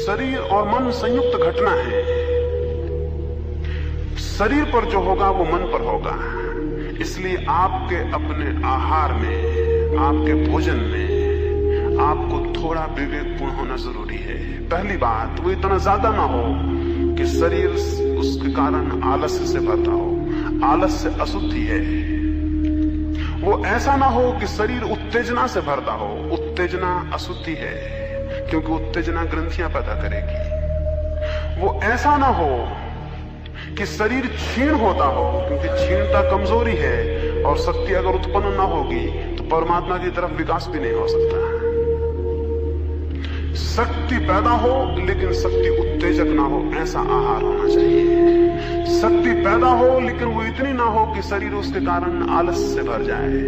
शरीर और मन संयुक्त घटना है। शरीर पर जो होगा वो मन पर होगा। इसलिए आपके अपने आहार में, आपके भोजन में आपको थोड़ा विवेकपूर्ण होना जरूरी है। पहली बात, वो इतना ज्यादा ना हो कि शरीर उसके कारण आलस्य से भरता हो। आलस्य अशुद्धि है। वो ऐसा ना हो कि शरीर उत्तेजना से भरता हो। उत्तेजना अशुद्धि है, क्योंकि उत्तेजना ग्रंथियां पैदा करेगी। वो ऐसा ना हो कि शरीर क्षीण होता हो, क्योंकि क्षीणता कमजोरी है, और शक्ति अगर उत्पन्न ना होगी तो परमात्मा की तरफ विकास भी नहीं हो सकता। शक्ति पैदा हो लेकिन शक्ति उत्तेजक ना हो, ऐसा आहार होना चाहिए। शक्ति पैदा हो लेकिन वो इतनी ना हो कि शरीर उसके कारण आलस से भर जाए।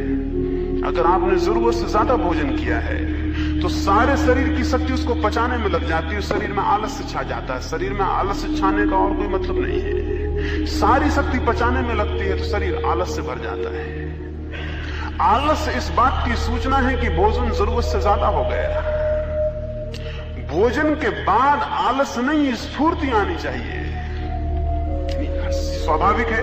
अगर आपने जरूरत से ज्यादा भोजन किया है तो सारे शरीर की शक्ति उसको पचाने में लग जाती है, शरीर में आलस्य छा जाता है। शरीर में आलस्य छाने का और कोई मतलब नहीं है। सारी शक्ति पचाने में लगती है तो शरीर आलस से भर जाता है। आलस्य इस बात की सूचना है कि भोजन जरूरत से ज्यादा हो गया। भोजन के बाद आलस नहीं, स्फूर्ति आनी चाहिए। स्वाभाविक है,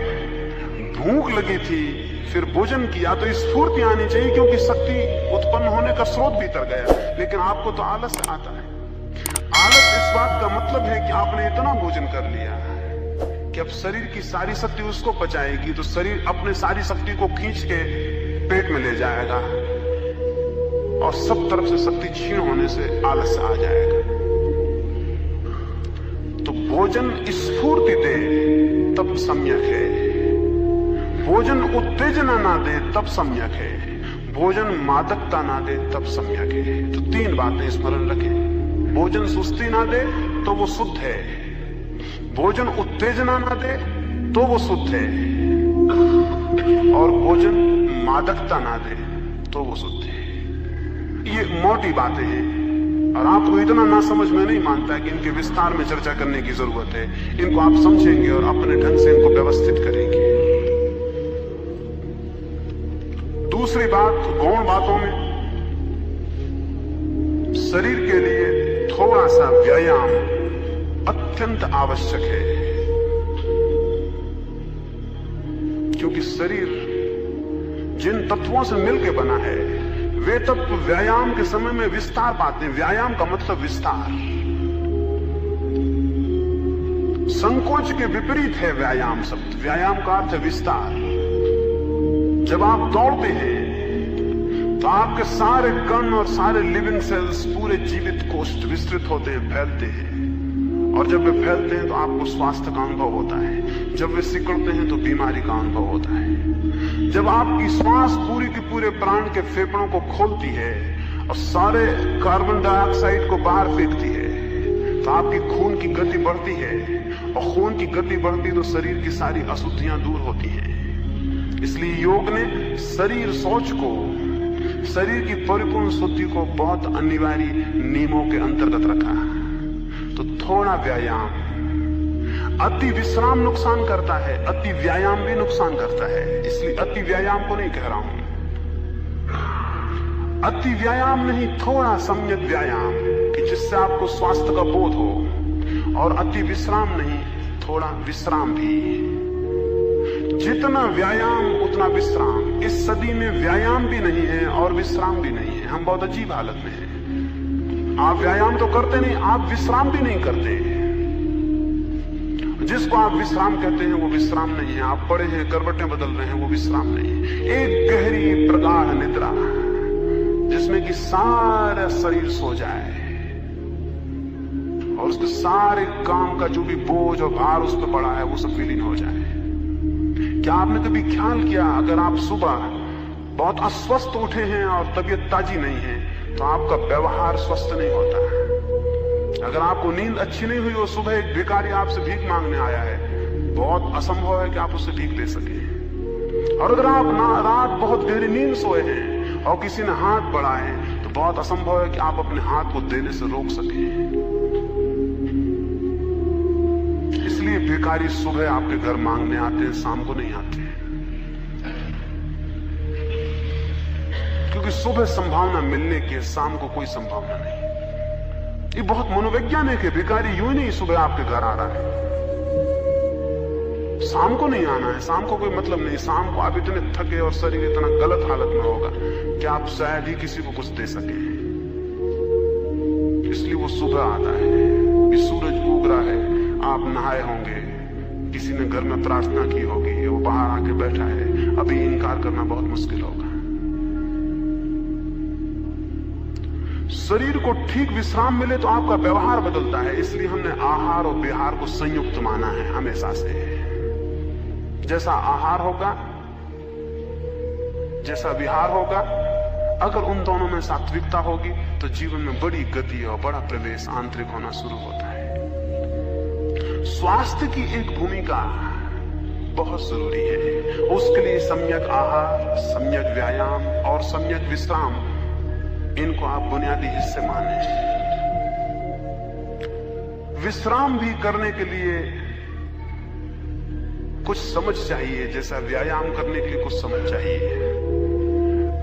भूख लगी थी फिर भोजन किया तो स्फूर्ति आनी चाहिए, क्योंकि शक्ति उत्पन्न होने का स्रोत भीतर गया। लेकिन आपको तो आलस आता है। आलस इस बात का मतलब है कि आपने इतना भोजन कर लिया कि अब शरीर की सारी शक्ति उसको पचाएगी, तो शरीर अपने सारी शक्ति को खींच के पेट में ले जाएगा और सब तरफ से शक्ति क्षीण होने से आलस आ जाएगा। तो भोजन स्फूर्ति दे तब सम्यक है। भोजन उत्तेजना ना दे तब सम्यक है। भोजन मादकता ना दे तब सम्यक है। तो तीन बातें स्मरण रखें। भोजन सुस्ती ना दे तो वो शुद्ध है। भोजन उत्तेजना ना दे तो वो शुद्ध है। और भोजन मादकता ना दे तो वो शुद्ध है। ये मोटी बातें हैं और आपको इतना ना समझ में नहीं मानता है कि इनके विस्तार में चर्चा करने की जरूरत है। इनको आप समझेंगे और अपने ढंग से इनको व्यवस्थित करेंगे। दूसरी बात, गौण बातों में शरीर के लिए थोड़ा सा व्यायाम अत्यंत आवश्यक है, क्योंकि शरीर जिन तत्वों से मिलकर बना है वे तत्व व्यायाम के समय में विस्तार पाते हैं। व्यायाम का मतलब विस्तार। संकोच के विपरीत है व्यायाम शब्द। व्यायाम का अर्थ है विस्तार। जब आप दौड़ते हैं तो आपके सारे कण और सारे लिविंग सेल्स, पूरे जीवित कोष्ठ विस्तृत होते हैं, फैलते हैं। और जब वे फैलते हैं तो आपको स्वास्थ्य का अनुभव होता है। जब वे सिकुड़ते हैं तो बीमारी का अनुभव होता है। जब आपकी श्वास पूरी के पूरे प्राण के फेफड़ों को खोलती है और सारे कार्बन डाइऑक्साइड को बाहर फेंकती है तो आपकी खून की गति बढ़ती है, और खून की गति बढ़ती तो शरीर की सारी अशुद्धियां दूर होती हैं। इसलिए योग ने शरीर सोच को, शरीर की परिपूर्ण शुद्धि को बहुत अनिवार्य नियमों के अंतर्गत रखा। तो थोड़ा व्यायाम। अति विश्राम नुकसान करता है, अति व्यायाम भी नुकसान करता है। इसलिए अति व्यायाम को नहीं कह रहा हूं। अति व्यायाम नहीं, थोड़ा सम्यक व्यायाम कि जिससे आपको स्वास्थ्य का बोध हो। और अति विश्राम नहीं, थोड़ा विश्राम भी। जितना व्यायाम उतना विश्राम। इस सदी में व्यायाम भी नहीं है और विश्राम भी नहीं है। हम बहुत अजीब हालत में हैं। आप व्यायाम तो करते नहीं, आप विश्राम भी नहीं करते। जिसको आप विश्राम कहते हैं वो विश्राम नहीं है। आप पड़े हैं, करवटें बदल रहे हैं, वो विश्राम नहीं है। एक गहरी प्रगाढ़ निद्रा जिसमें कि सारा शरीर सो जाए और उसके सारे काम का जो भी बोझ और भार उस पर पड़ा है वो सब विलीन हो जाए। क्या आपने कभी ख्याल किया, अगर आप सुबह बहुत अस्वस्थ उठे हैं और तबीयत ताजी नहीं है तो आपका व्यवहार स्वस्थ नहीं होता। अगर आपको नींद अच्छी नहीं हुई और सुबह एक भिखारी आपसे भीख मांगने आया है, बहुत असंभव है कि आप उससे भीख दे सके। और अगर आप रात बहुत गहरी नींद सोए हैं और किसी ने हाथ बढ़ाए तो बहुत असंभव है कि आप अपने हाथ को देने से रोक सके। इसलिए भिखारी सुबह आपके घर मांगने आते हैं, शाम को नहीं आते, क्योंकि सुबह संभावना मिलने की, शाम को कोई संभावना नहीं। ये बहुत मनोवैज्ञानिक है। भिखारी यूं ही नहीं सुबह आपके घर आ रहा है, शाम को नहीं आना है, शाम को कोई मतलब नहीं। शाम को आप इतने थके और शरीर इतना गलत हालत में होगा कि आप शायद ही किसी को कुछ दे सके, इसलिए वो सुबह आता है। इस सूरज उग रहा है, आप नहाए होंगे, किसी ने घर में प्रार्थना की होगी, वो बाहर आके बैठा है, अभी इनकार करना बहुत मुश्किल होगा। शरीर को ठीक विश्राम मिले तो आपका व्यवहार बदलता है। इसलिए हमने आहार और विहार को संयुक्त माना है हमेशा से। जैसा आहार होगा, जैसा विहार होगा, अगर उन दोनों में सात्विकता होगी तो जीवन में बड़ी गति और बड़ा प्रवेश आंतरिक होना शुरू होता है। स्वास्थ्य की एक भूमिका बहुत जरूरी है। उसके लिए सम्यक आहार, सम्यक व्यायाम और सम्यक विश्राम, इनको आप बुनियादी हिस्से माने। विश्राम भी करने के लिए कुछ समझ चाहिए, जैसा व्यायाम करने के लिए कुछ समझ चाहिए।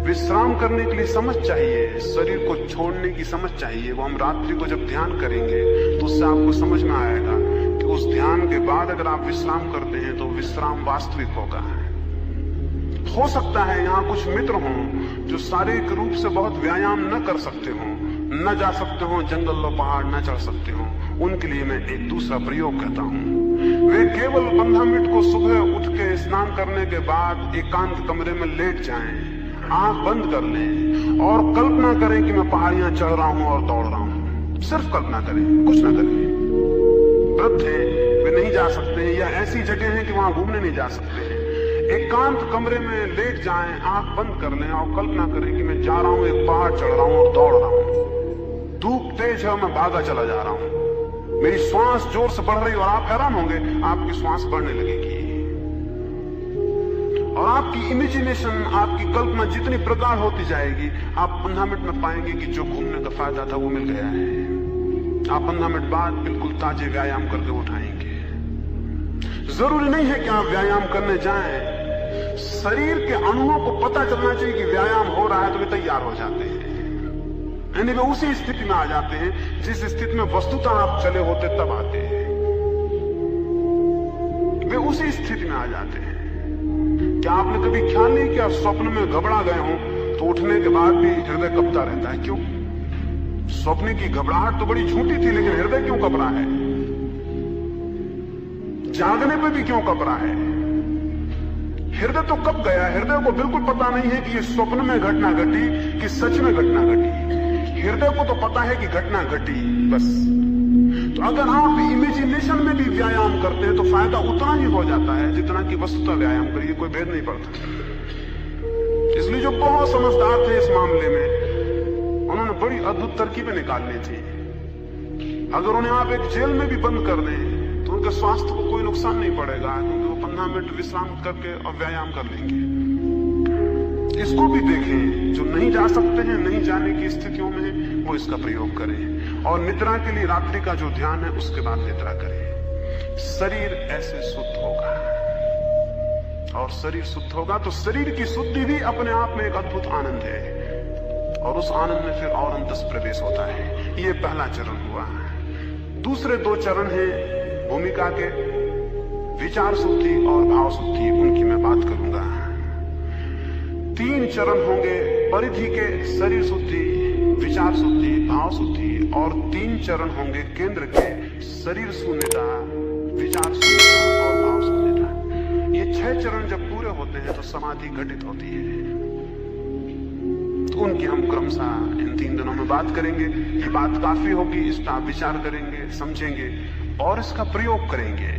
विश्राम करने के लिए समझ चाहिए, शरीर को छोड़ने की समझ चाहिए। वो हम रात्रि को जब ध्यान करेंगे तो उससे आपको समझ में आएगा कि उस ध्यान के बाद अगर आप विश्राम करते हैं तो विश्राम वास्तविक होगा। हो सकता है यहां कुछ मित्र हों जो शारीरिक रूप से बहुत व्यायाम न कर सकते हों, न जा सकते हों, जंगल और पहाड़ न चढ़ सकते हों। उनके लिए मैं एक दूसरा प्रयोग कहता हूं। वे केवल 15 मिनट को सुबह उठ के स्नान करने के बाद एकांत कमरे में लेट जाएं, आंख बंद कर लें और कल्पना करें कि मैं पहाड़ियां चढ़ रहा हूं और दौड़ रहा हूं। सिर्फ कल्पना करें, कुछ ना करें। वृद्ध हैं, वे नहीं जा सकते हैं, या ऐसी जगह है कि वहां घूमने नहीं जा सकते हैं। एकांत कमरे में लेट जाएं, आंख बंद कर लें और कल्पना करें कि मैं जा रहा हूं, एक पहाड़ चढ़ रहा हूं और दौड़ रहा हूं। धूप तेज है और मैं भागा चला जा रहा हूं। मेरी श्वास जोर से बढ़ रही और आप हैरान होंगे, आपकी श्वास बढ़ने लगेगी और आपकी इमेजिनेशन, आपकी कल्पना जितनी प्रगाढ़ होती जाएगी, आप 15 मिनट में पाएंगे कि जो घूमने का फायदा था वो मिल गया है। आप 15 मिनट बाद बिल्कुल ताजे व्यायाम करके उठाएंगे। जरूरी नहीं है कि आप व्यायाम करने जाएं, शरीर के अणुओं को पता चलना चाहिए कि व्यायाम हो रहा है तो वे तैयार हो जाते हैं, यानी वे उसी स्थिति में आ जाते हैं जिस स्थिति में वस्तुतः आप चले होते तब आते हैं। वे उसी स्थिति में आ जाते हैं। क्या आपने कभी ख्याल नहीं किया, स्वप्न में घबरा गए हो तो उठने के बाद भी हृदय कपता रहता है? क्यों? स्वप्न की घबराहट तो बड़ी झूठी थी, लेकिन हृदय क्यों कपरा है? जागने पे भी क्यों कपरा है? हृदय तो कब गया? हृदय को बिल्कुल पता नहीं है कि ये स्वप्न में घटना घटी कि सच में घटना घटी। हृदय को तो पता है कि घटना घटी, बस। तो अगर आप इमेजिनेशन में भी व्यायाम करते हैं तो फायदा उतना ही हो जाता है जितना कि वस्तुतः व्यायाम करिए, कोई भेद नहीं पड़ता। इसलिए जो बहुत समझदार थे इस मामले में, उन्होंने बड़ी अद्भुत तरकीबें निकालनी थी। अगर उन्हें आप एक जेल में भी बंद कर दें तो उनके स्वास्थ्य को कोई नुकसान नहीं पड़ेगा, क्योंकि वो 15 मिनट विश्राम करके और व्यायाम कर लेंगे। इसको भी देखें, जो नहीं जा सकते हैं, नहीं जाने की स्थितियों में, वो इसका प्रयोग करें। और निद्रा के लिए रात्रि का जो ध्यान है उसके बाद निद्रा करें। शरीर ऐसे शुद्ध होगा, और शरीर शुद्ध होगा तो शरीर की शुद्धि भी अपने आप में एक अद्भुत आनंद है, और उस आनंद में फिर और अंतस प्रवेश होता है। ये पहला चरण हुआ। दूसरे 2 चरण हैं भूमिका के, विचार शुद्धि और भाव शुद्धि, उनकी मैं बात करूंगा। 3 चरण होंगे परिधि के, शरीर शुद्धि, विचार शुद्धि, भाव शुद्धि, और 3 चरण होंगे केंद्र के, शरीर शून्यता, विचार शून्यता और भाव शून्यता। ये 6 चरण जब पूरे होते हैं तो समाधि घटित होती है। तो उनकी हम क्रमशः इन 3 दिनों में बात करेंगे। ये बात काफी होगी, इस पर आप विचार करेंगे, समझेंगे और इसका प्रयोग करेंगे,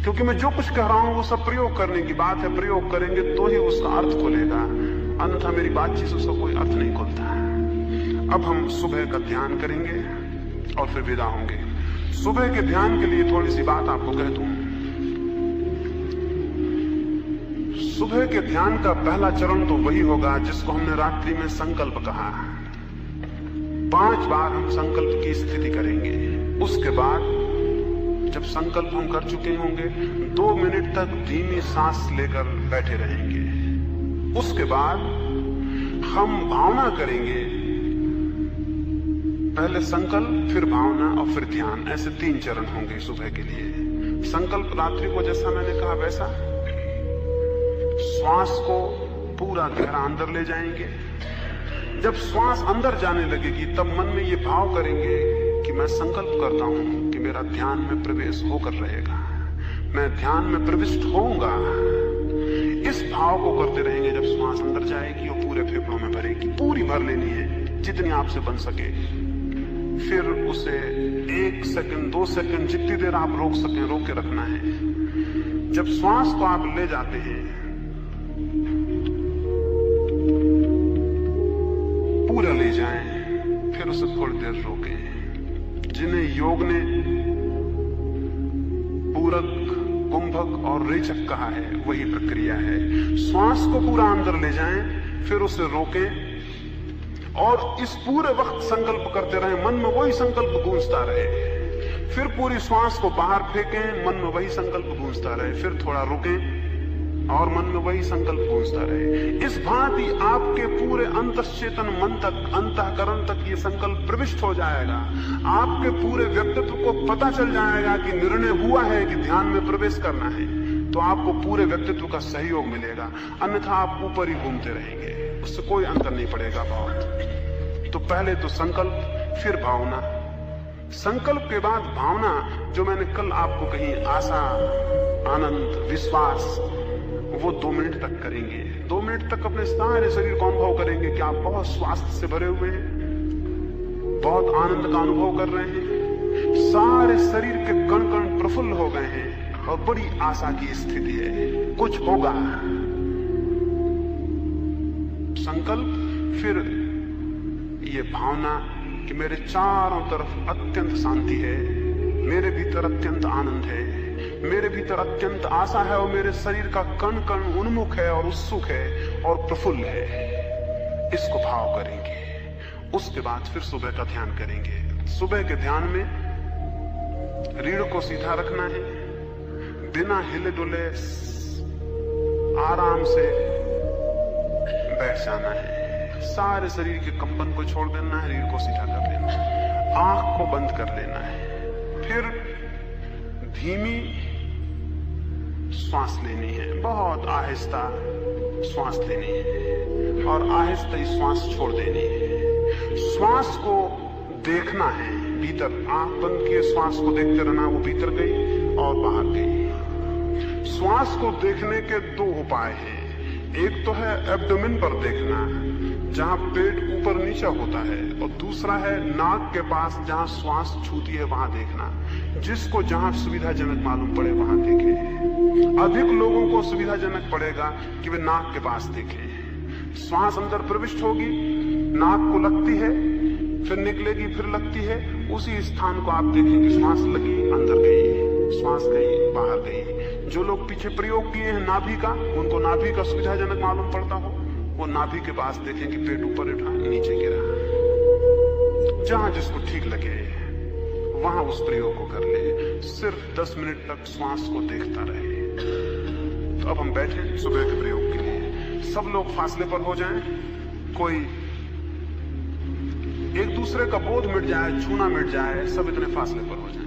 क्योंकि मैं जो कुछ कह रहा हूं वो सब प्रयोग करने की बात है। प्रयोग करेंगे तो ही उसका अर्थ खुलेगा, अन्यथा मेरी बातचीत से उसका कोई अर्थ नहीं खुलता। अब हम सुबह का ध्यान करेंगे और फिर विदा होंगे। सुबह के ध्यान के लिए थोड़ी सी बात आपको कह दूं। सुबह के ध्यान का पहला चरण तो वही होगा जिसको हमने रात्रि में संकल्प कहा। 5 बार हम संकल्प की स्थिति करेंगे। उसके बाद जब संकल्प हम कर चुके होंगे, 2 मिनट तक धीमी सांस लेकर बैठे रहेंगे। उसके बाद हम भावना करेंगे पहले संकल्प, फिर भावना और फिर ध्यान, ऐसे 3 चरण होंगे सुबह के लिए। संकल्प रात्रि को जैसा मैंने कहा वैसा, श्वास को पूरा गहरा अंदर ले जाएंगे। जब श्वास अंदर जाने लगेगी तब मन में ये भाव करेंगे कि मैं संकल्प करता हूं कि मेरा ध्यान में प्रवेश होकर रहेगा, मैं ध्यान में प्रविष्ट होऊंगा। इस भाव को करते रहेंगे जब श्वास अंदर जाएगी और पूरे फेफड़ों में भरेगी, पूरी भर लेनी है जितनी आपसे बन सके। फिर उसे 1 सेकंड 2 सेकंड जितनी देर आप रोक सकें रोक के रखना है। जब श्वास को आप ले जाते हैं पूरा ले जाएं, फिर उसे थोड़ी देर रोकें। जिन्हें योग ने पूरक, कुंभक और रेचक कहा है वही प्रक्रिया है। श्वास को पूरा अंदर ले जाएं, फिर उसे रोकें और इस पूरे वक्त संकल्प करते रहें, मन में वही संकल्प गूंजता रहे। फिर पूरी श्वास को बाहर फेंकें, मन में वही संकल्प गूंजता रहे। फिर थोड़ा रुकें और मन में वही संकल्प गूंजता रहे। इस भांति आपके पूरे अंतश्चेतन मन तक, अंतःकरण तक ये संकल्प प्रविष्ट हो जाएगा। आपके पूरे व्यक्तित्व को पता चल जाएगा कि निर्णय हुआ है कि ध्यान में प्रवेश करना है, तो आपको पूरे व्यक्तित्व का सहयोग मिलेगा। अन्यथा आप ऊपर ही घूमते रहेंगे, उससे कोई अंतर नहीं पड़ेगा बहुत। तो पहले तो संकल्प, फिर भावना, संकल्प के बाद भावना, जो मैंने कल आपको कही, आशा, आनंद, विश्वास, वो 2 मिनट तक करेंगे। 2 मिनट तक अपने सारे शरीर को अनुभव करेंगे कि आप बहुत स्वास्थ्य से भरे हुए हैं, बहुत आनंद का अनुभव कर रहे हैं, सारे शरीर के कण कण प्रफुल्ल हो गए हैं और बड़ी आशा की स्थिति है, कुछ होगा। संकल्प, फिर ये भावना कि मेरे चारों तरफ अत्यंत शांति है, मेरे भीतर अत्यंत आनंद है, मेरे भीतर अत्यंत आशा है और मेरे शरीर का कण कण उन्मुख है और उत्सुक है और प्रफुल्ल है। इसको भाव करेंगे। उसके बाद फिर सुबह का ध्यान करेंगे। सुबह के ध्यान में रीढ़ को सीधा रखना है, बिना हिले डुले आराम से बैठ जाना है, सारे शरीर के कंपन को छोड़ देना है, रीढ़ को सीधा कर लेना है, आंख को बंद कर लेना है। फिर धीमी श्वास लेनी है, बहुत आहिस्ता श्वास लेनी है और आहिस्ता ही श्वास छोड़ देनी है। श्वास को देखना है भीतर, आंख बंद किए श्वास को देखते रहना, वो भीतर गई और बाहर गई। श्वास को देखने के 2 उपाय हैं। एक तो है एब्डोमेन पर देखना, जहां पेट ऊपर नीचे होता है, और दूसरा है नाक के पास जहां श्वास छूती है वहां देखना। जिसको जहां सुविधाजनक मालूम पड़े वहां देखें। अधिक लोगों को सुविधाजनक पड़ेगा कि वे नाक के पास देखें। श्वास अंदर प्रविष्ट होगी, नाक को लगती है, फिर निकलेगी, फिर लगती है, उसी स्थान को आप देखेंगे। श्वास लगी, अंदर गई, श्वास गई, बाहर गई। जो लोग पीछे प्रयोग किए हैं नाभि का, उनको नाभि का सुविधाजनक मालूम पड़ता हो, वो नाभि के पास देखें कि पेट ऊपर उठा, नीचे गिरा। जहां जिसको ठीक लगे वहां उस प्रयोग को कर ले। सिर्फ 10 मिनट तक श्वास को देखता रहे। तो अब हम बैठे सुबह के प्रयोग के लिए। सब लोग फासले पर हो जाएं, कोई एक दूसरे का बोध मिट जाए, छूना मिट जाए, सब इतने फासले पर हो जाए।